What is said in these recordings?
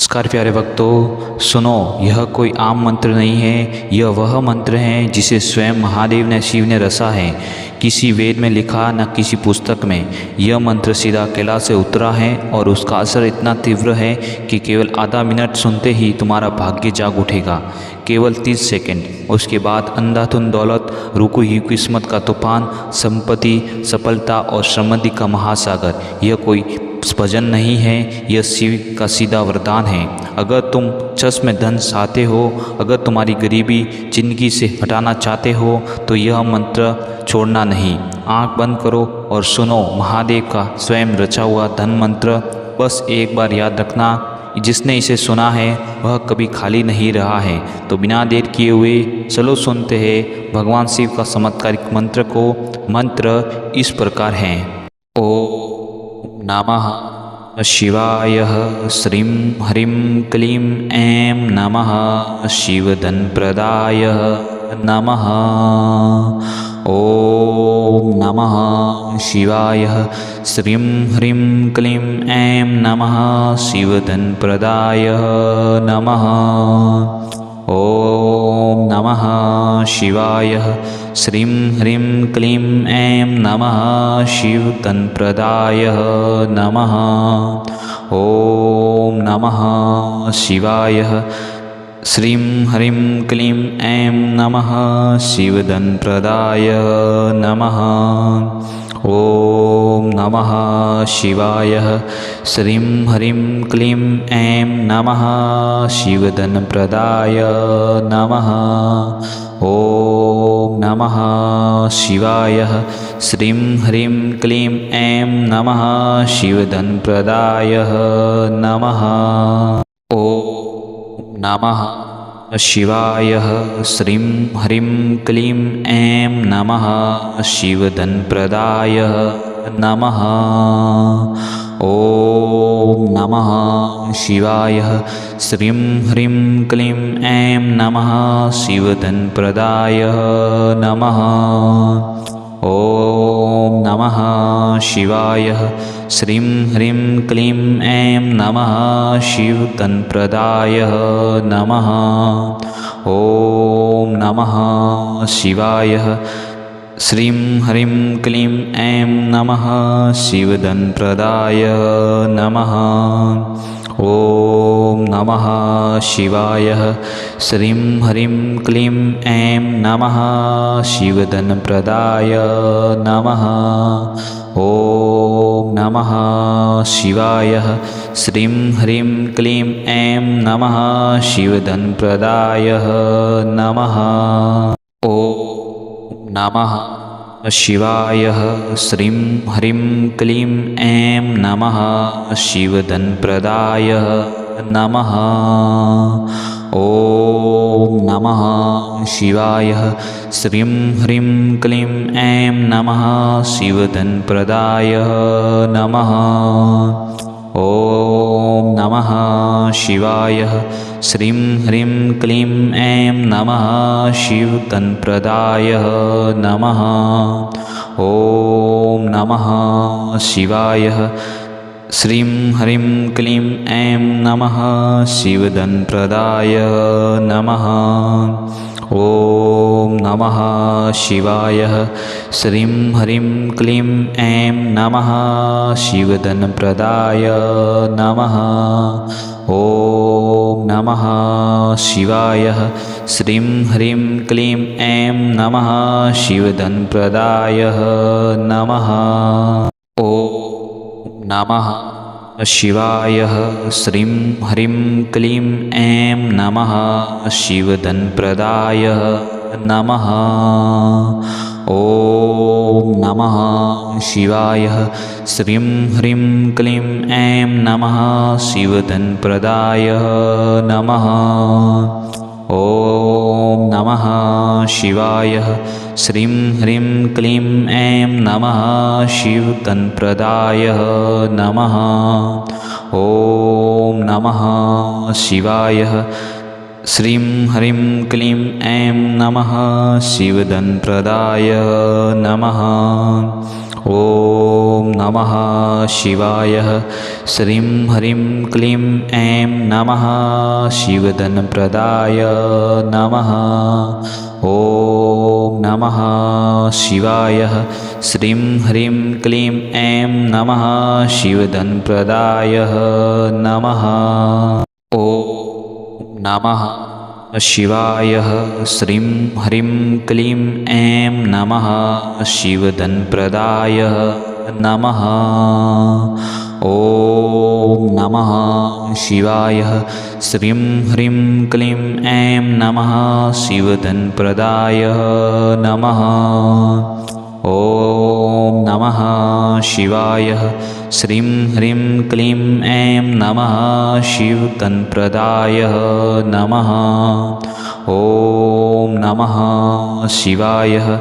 नमस्कार प्यारे भक्तों, सुनो, यह कोई आम मंत्र नहीं है। यह वह मंत्र है जिसे स्वयं महादेव ने शिव ने रचा है। किसी वेद में लिखा न किसी पुस्तक में। यह मंत्र सीधा कैलाश से उतरा है और उसका असर इतना तीव्र है कि केवल आधा मिनट सुनते ही तुम्हारा भाग्य जाग उठेगा। केवल 30 सेकंड। उसके बाद अंधाधुंध दौलत, रुकी हुई किस्मत का तूफान, संपत्ति, सफलता और समृद्धि का महासागर। यह कोई भजन नहीं है, यह शिव का सीधा वरदान है। अगर तुम सच में धन चाहते हो, अगर तुम्हारी गरीबी जिंदगी से हटाना चाहते हो, तो यह मंत्र छोड़ना नहीं। आंख बंद करो और सुनो महादेव का स्वयं रचा हुआ धन मंत्र। बस एक बार याद रखना, जिसने इसे सुना है वह कभी खाली नहीं रहा है। तो बिना देर किए हुए चलो सुनते हैं भगवान शिव का चमत्कारिक मंत्र को। मंत्र इस प्रकार है। ओम नमः शिवाय। श्रीं ह्रीं क्लीं ऐं नमः शिवधनप्रदाय नमः। ओम नमः शिवाय। श्रीं ह्रीं क्लीं ऐं नमः शिवधनप्रदाय नमः। ओम नमः शिवाय। श्रीं ह्रीं क्लीं ऐं नमः शिवधनप्रदाय नमः। ओम नमः शिवाय। श्रीं ह्रीं क्लीं ऐं नमः शिवधनप्रदाय नमः। ओम नमः शिवाय। श्रीं ह्रीं क्लीं ऐं नमः शिवधनप्रदाय नमः। ओम नमः शिवाय। श्रीं ह्रीं क्लीं ऐं नमः शिवधनप्रदाय नमः। ओम नमः शिवाय। श्रीं ह्रीं क्लीं ऐं नमः शिवधनप्रदाय नमः। ओम नमः शिवाय। श्रीं ह्रीं क्लीं ऐं नमः शिवधनप्रदाय नमः। ओम नमः शिवाय। श्रीं ह्रीं क्लीं ऐं नमः शिवधनप्रदाय नमः। ओम नमः शिवाय। श्रीं ह्रीं क्लीं ऐं नमः शिवधनप्रदाय नमः। ओम नमः शिवाय। श्रीं ह्रीं क्लीं ऐं नमः शिवधनप्रदाय नमः। ओम नमः शिवाय। श्रीं ह्रीं क्लीं ऐं नमः शिवधनप्रदाय नमः। ओम नमः शिवाय। श्रीं ह्रीं क्लीं ऐं नमः शिवधनप्रदाय नमः। ओम नमः शिवाय। श्रीं ह्रीं क्लीं ऐं नमः शिवधनप्रदाय नमः। ओम नमः शिवाय। श्रीं ह्रीं क्लीं ऐं नमः शिवधनप्रदाय नमः। ओम नमः शिवाय। श्रीं ह्रीं क्लीं ऐं नमः शिवधनप्रदाय नमः। ओम नमः शिवाय। श्रीं ह्रीं क्लीं ऐं नमः शिवधनप्रदाय नमः। ओम नमः शिवाय। श्रीं ह्रीं क्लीं ऐं नमः शिवधनप्रदाय नमः। ओम नमः शिवाय। श्रीं ह्रीं क्लीं ऐं नमः शिवधनप्रदाय नमः। ओम नमः शिवाय। श्रीं ह्रीं क्लीं ऐं नमः शिवधनप्रदाय नमः। ओम नमः शिवाय। श्रीं ह्रीं क्लीं ऐं नमः शिवधनप्रदाय नमः। ओम नमः शिवाय। श्रीं ह्रीं क्लीं ऐं नमः शिवधनप्रदाय नमः। ओम नमः शिवाय। श्रीं ह्रीं क्लीं ऐं नमः शिवधनप्रदाय नमः। ॐ नमः शिवाय। श्रीं ह्रीं क्लीं ऐं नमः शिवधनप्रदाय नमः। ॐ नमः शिवाय। श्रीं ह्रीं क्लीं ऐं नमः शिवधनप्रदाय नमः। ॐ नमः शिवाय। श्रीं ह्रीं क्लीं ऐं नमः शिवधनप्रदाय नमः। ॐ नमः शिवाय। श्रीं ह्रीं क्लीं ऐं नमः शिवधनप्रदाय नमः। ॐ नमः शिवाय।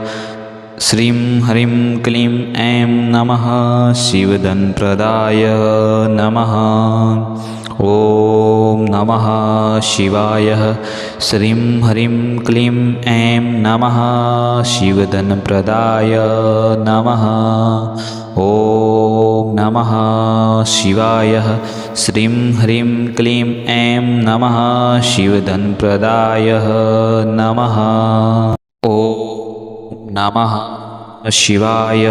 श्रीं ह्रीं क्लीं ऐं नमः शिवधनप्रदाय नमः। ॐ नमः शिवाय। श्रीं ह्रीं क्लीं ऐं नमः शिवधनप्रदाय नमः। ॐ नमः शिवाय। श्रीं ह्रीं क्लीं ऐं नमः शिवधनप्रदाय नमः। ॐ नमः शिवाय।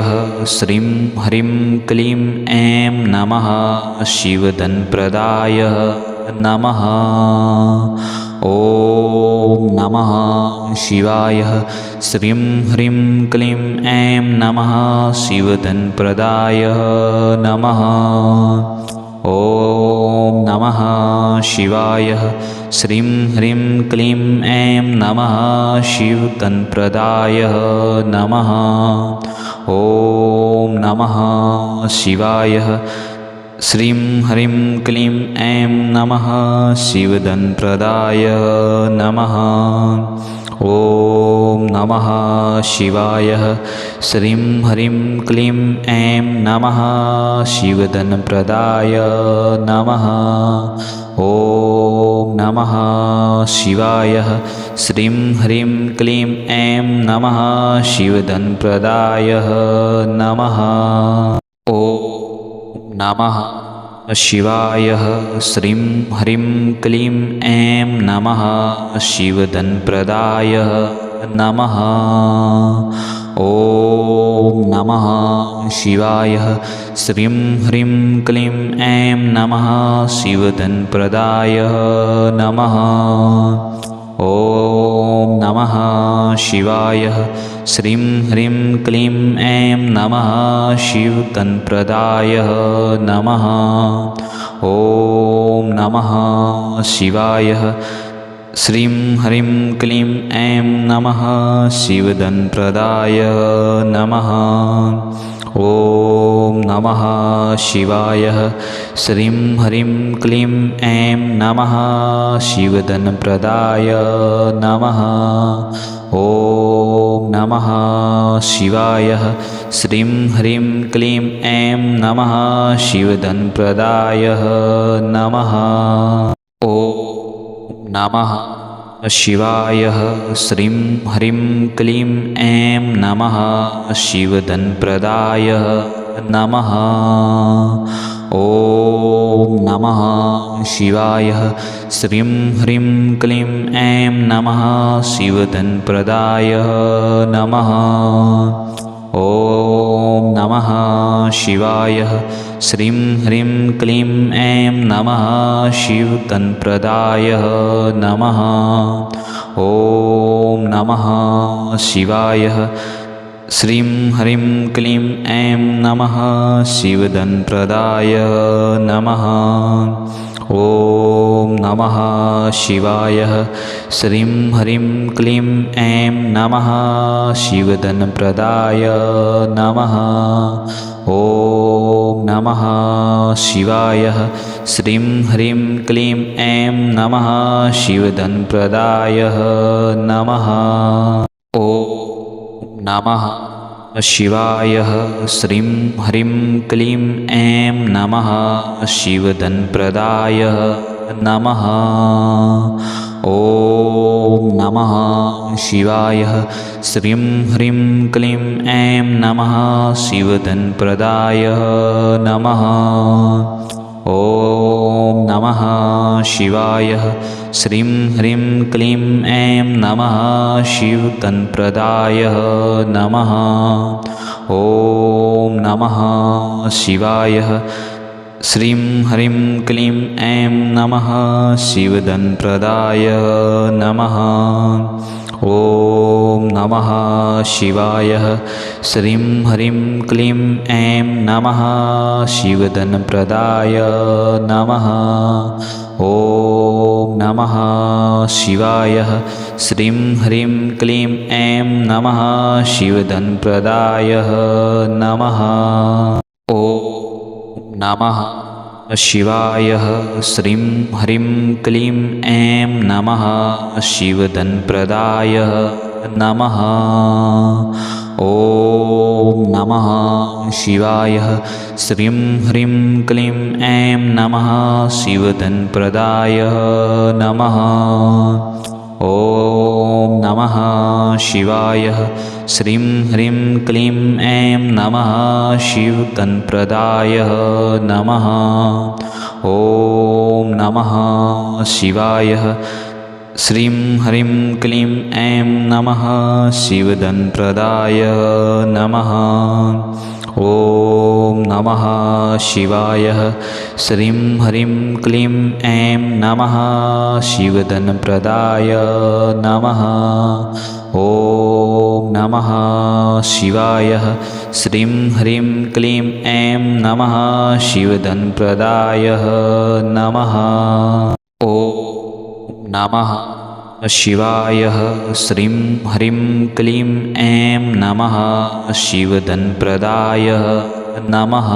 श्रीं ह्रीं क्लीं ऐं नमः शिवधनप्रदाय नमः। ॐ नमः शिवाय। श्रीं ह्रीं क्लीं ऐं नमः शिवधनप्रदाय नमः। ॐ नमः शिवाय। श्रीं ह्रीं क्लीं ऐं नमः शिवधनप्रदाय नमः। ॐ नमः शिवाय। श्रीं ह्रीं क्लीं ऐं नमः शिवधनप्रदाय नमः। ॐ नमः शिवाय। श्रीं ह्रीं क्लीं ऐं नमः शिवधनप्रदाय नमः। ॐ नमः शिवाय। श्रीं ह्रीं क्लीं ऐं नमः शिवधनप्रदाय नमः। ॐ नमः शिवाय। श्रीं ह्रीं क्लीं ऐं नमः शिवधनप्रदाय नमः। ॐ नमः शिवाय। श्रीं ह्रीं क्लीं ऐं नमः शिवधनप्रदाय नमः। ॐ नमः शिवाय। श्रीं ह्रीं क्लीं ऐं नमः शिवधनप्रदाय नमः। ॐ नमः शिवाय। श्रीं ह्रीं क्लीं ऐं नमः शिवधनप्रदाय नमः। ॐ नमः शिवाय। श्रीं ह्रीं क्लीं ऐं नमः शिवधनप्रदाय नमः। ॐ नमः शिवाय। श्रीं ह्रीं क्लीं ऐं नमः शिवधनप्रदाय नमः। ॐ नमः शिवाय। श्रीं ह्रीं क्लीं ऐं नमः शिवधनप्रदाय नमः। ॐ नमः शिवाय। श्रीं ह्रीं क्लीं ऐं नमः शिवधनप्रदाय नमः। ॐ नमः शिवाय। श्रीं ह्रीं क्लीं ऐं नमः शिवधनप्रदाय नमः। ॐ नमः शिवाय। श्रीं ह्रीं क्लीं ऐं नमः शिवधनप्रदाय नमः। ॐ नमः शिवाय। श्रीं ह्रीं क्लीं ऐं नमः शिवधनप्रदाय नमः। ॐ नमः शिवाय। श्रीं ह्रीं क्लीं ऐं नमः शिवधनप्रदाय नमः। ॐ नमः शिवाय। श्रीं ह्रीं क्लीं ऐं नमः शिवधनप्रदाय नमः। ॐ नमः शिवाय। श्रीं ह्रीं क्लीं ऐं नमः शिवधनप्रदाय नमः। ॐ नमः शिवाय। श्रीं ह्रीं क्लीं ऐं नमः शिवतन्त्रदाय नमः। ॐ नमः शिवाय। श्रीं ह्रीं क्लीं ऐं नमः शिवतन्त्रदाय नमः। ॐ नमः शिवाय। श्रीं ह्रीं क्लीं ऐं नमः शिवधनप्रदाय नमः। ॐ नमः शिवाय। श्रीं ह्रीं क्लीं ऐं नमः शिवधनप्रदाय नमः। ॐ नमः शिवाय। श्रीं ह्रीं क्लीं ऐं नमः शिवधनप्रदाय नमः। ॐ नमः शिवाय। श्रीं ह्रीं क्लीं ऐं नमः शिवधनप्रदाय नमः। ॐ नमः शिवाय। श्रीं ह्रीं क्लीं ऐं नमः शिवतन्त्रदाय नमः। ॐ नमः शिवाय। श्रीं ह्रीं क्लीं ऐं नमः शिवधनप्रदाय नमः। ॐ नमः शिवाय। श्रीं ह्रीं क्लीं ऐं नमः शिवधनप्रदाय नमः। ॐ नमः शिवाय। श्रीं ह्रीं क्लीं ऐं नमः शिवधनप्रदाय नमः। ॐ नमः शिवाय। श्रीं ह्रीं क्लीं ऐं नमः शिवधनप्रदाय नमः।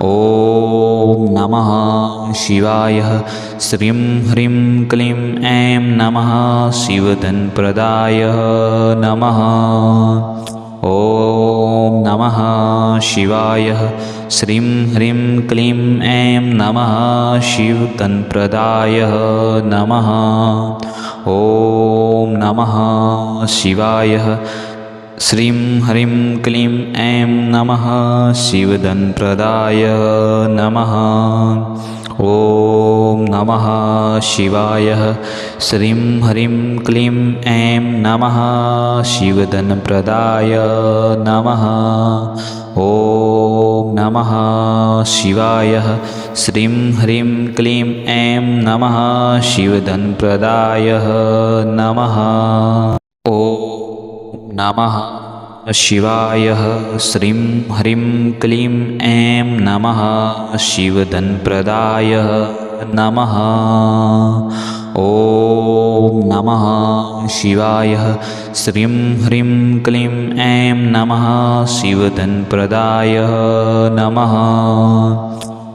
ॐ नमः शिवाय। श्रीं ह्रीं क्लीं ऐं नमः शिवधनप्रदाय नमः। ॐ नमः शिवाय। श्रीं ह्रीं क्लीं ऐं नमः शिवतन्त्रदाय नमः। ॐ नमः शिवाय। श्रीं ह्रीं क्लीं ऐं नमः शिवधनप्रदाय नमः। ॐ नमः शिवाय। श्रीं ह्रीं क्लीं ऐं नमः शिवधनप्रदाय नमः। ॐ नमः शिवाय। श्रीं ह्रीं क्लीं ऐं नमः शिवधनप्रदाय नमः। ॐ नमः शिवाय। श्रीं ह्रीं क्लीं ऐं नमः शिवधनप्रदाय नमः। ॐ नमः शिवाय। श्रीं ह्रीं क्लीं ऐं नमः शिवधनप्रदाय नमः।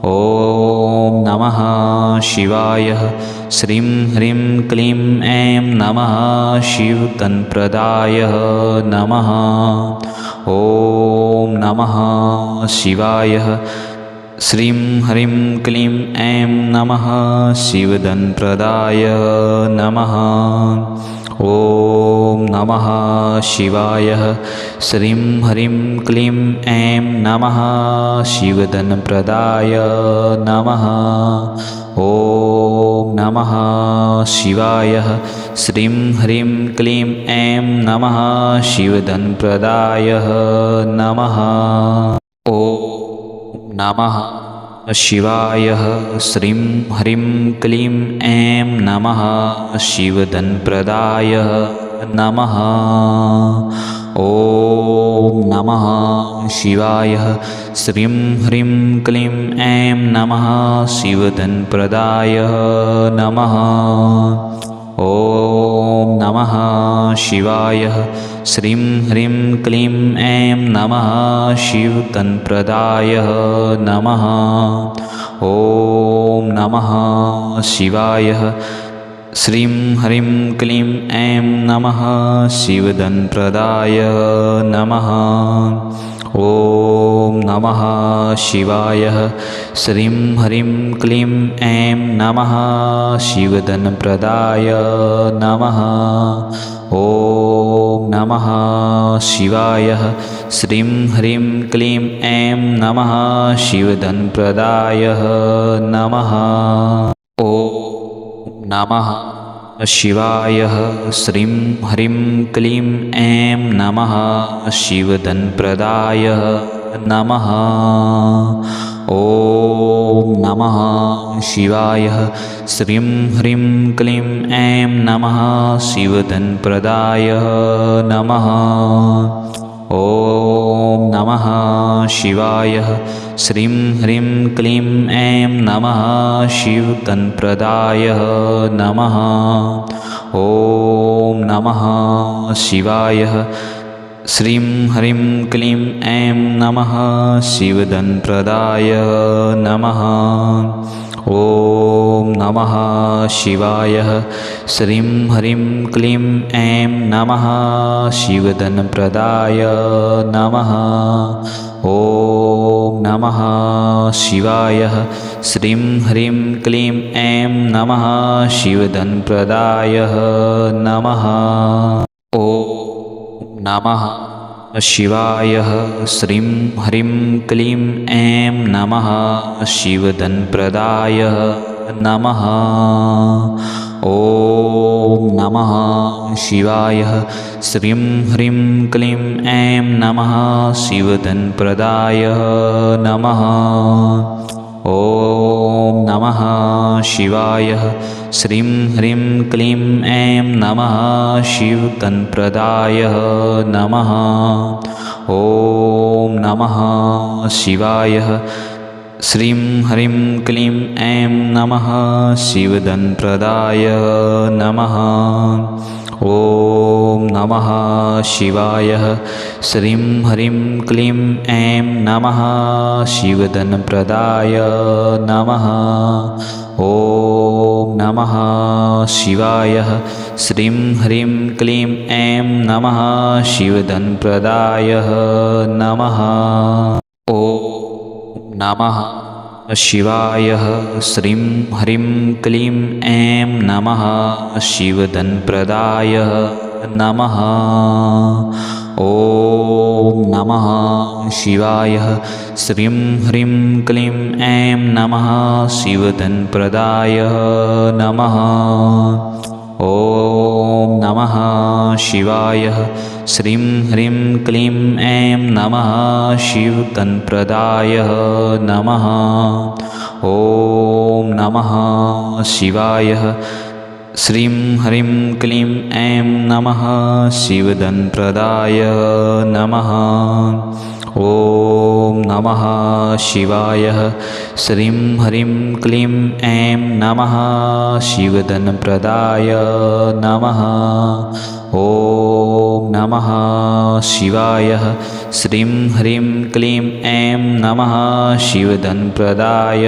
ॐ नमः शिवाय। श्रीं ह्रीं क्लीं ऐं नमः शिवतन्त्रदाय नमः। ॐ नमः शिवाय। श्रीं ह्रीं क्लीं ऐं नमः शिवधनप्रदाय नमः। ॐ नमः शिवाय। श्रीं ह्रीं क्लीं ऐं नमः शिवधनप्रदाय नमः। ॐ नमः शिवाय। श्रीं ह्रीं क्लीं ऐं नमः शिवधनप्रदाय नमः। ॐ नमः शिवाय। श्रीं ह्रीं क्लीं ऐं नमः शिवधनप्रदाय नमः। ॐ नमः शिवाय। श्रीं ह्रीं क्लीं ऐं नमः शिवधनप्रदाय नमः। ॐ नमः शिवाय। श्रीं ह्रीं क्लीं ऐं नमः शिवतन्त्रदाय नमः। ॐ नमः शिवाय। श्रीं ह्रीं क्लीं ऐं नमः शिवधनप्रदाय नमः। ॐ नमः शिवाय। श्रीं ह्रीं क्लीं ऐं नमः शिवधनप्रदाय नमः। ॐ नमः शिवाय। श्रीं ह्रीं क्लीं ऐं नमः शिवधनप्रदाय नमः। ॐ नमः शिवाय। श्रीं ह्रीं क्लीं ऐं नमः शिवधनप्रदाय नमः। ॐ नमः शिवाय। श्रीं ह्रीं क्लीं ऐं नमः शिवधनप्रदाय नमः। ॐ नमः शिवाय। श्रीं ह्रीं क्लीं ऐं नमः शिवधनप्रदाय नमः। ॐ नमः शिवाय। श्रीं ह्रीं क्लीं ऐं नमः शिवधनप्रदाय नमः। ॐ नमः शिवाय। श्रीं ह्रीं क्लीं ऐं नमः शिवधनप्रदाय नमः। ॐ नमः शिवाय। श्रीं ह्रीं क्लीं ऐं नमः शिवधनप्रदाय नमः। ॐ नमः शिवाय। श्रीं ह्रीं क्लीं ऐं नमः शिवधनप्रदाय नमः। ॐ नमः शिवाय। श्रीं ह्रीं क्लीं ऐं नमः शिवधनप्रदाय नमः। ॐ नमः शिवाय। श्रीं ह्रीं क्लीं ऐं नमः शिवधनप्रदाय नमः। ॐ नमः शिवाय। श्रीं ह्रीं क्लीं ऐं नमः शिवधनप्रदाय नमः। ॐ नमः शिवाय। श्रीं ह्रीं क्लीं ऐं नमः शिवधनप्रदाय नमः। ॐ नमः शिवाय। श्रीं ह्रीं क्लीं ऐं नमः शिवधनप्रदाय नमः। ॐ नमः शिवाय। श्रीं ह्रीं क्लीं ऐं नमः शिवधनप्रदाय नमः। ॐ नमः शिवाय। श्रीं ह्रीं क्लीं ऐं नमः शिवधनप्रदाय नमः। ॐ नमः शिवाय। श्रीं ह्रीं क्लीं ऐं नमः शिवधनप्रदाय नमः। ॐ नमः शिवाय। श्रीं ह्रीं क्लीं ऐं नमः शिवधनप्रदाय नमः। ॐ नमः शिवाय। श्रीं ह्रीं क्लीं ऐं नमः शिवधनप्रदाय नमः। ॐ नमः शिवाय। श्रीं ह्रीं क्लीं ऐं नमः शिवधनप्रदाय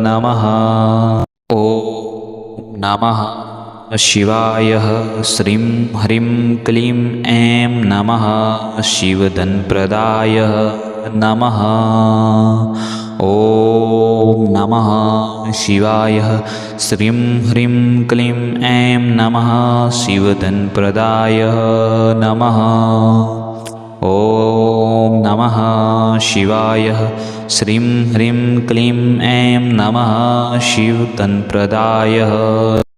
नमः। ॐ नमः शिवाय। श्रीं ह्रीं क्लीं ऐं नमः शिवधनप्रदाय नमः। ॐ नमः शिवाय। श्रीं ह्रीं क्लीं ऐं नमः शिवधनप्रदाय नमः। ॐ नमः शिवाय। श्रीं ह्रीं क्लीं ऐं नमः शिवधनप्रदाय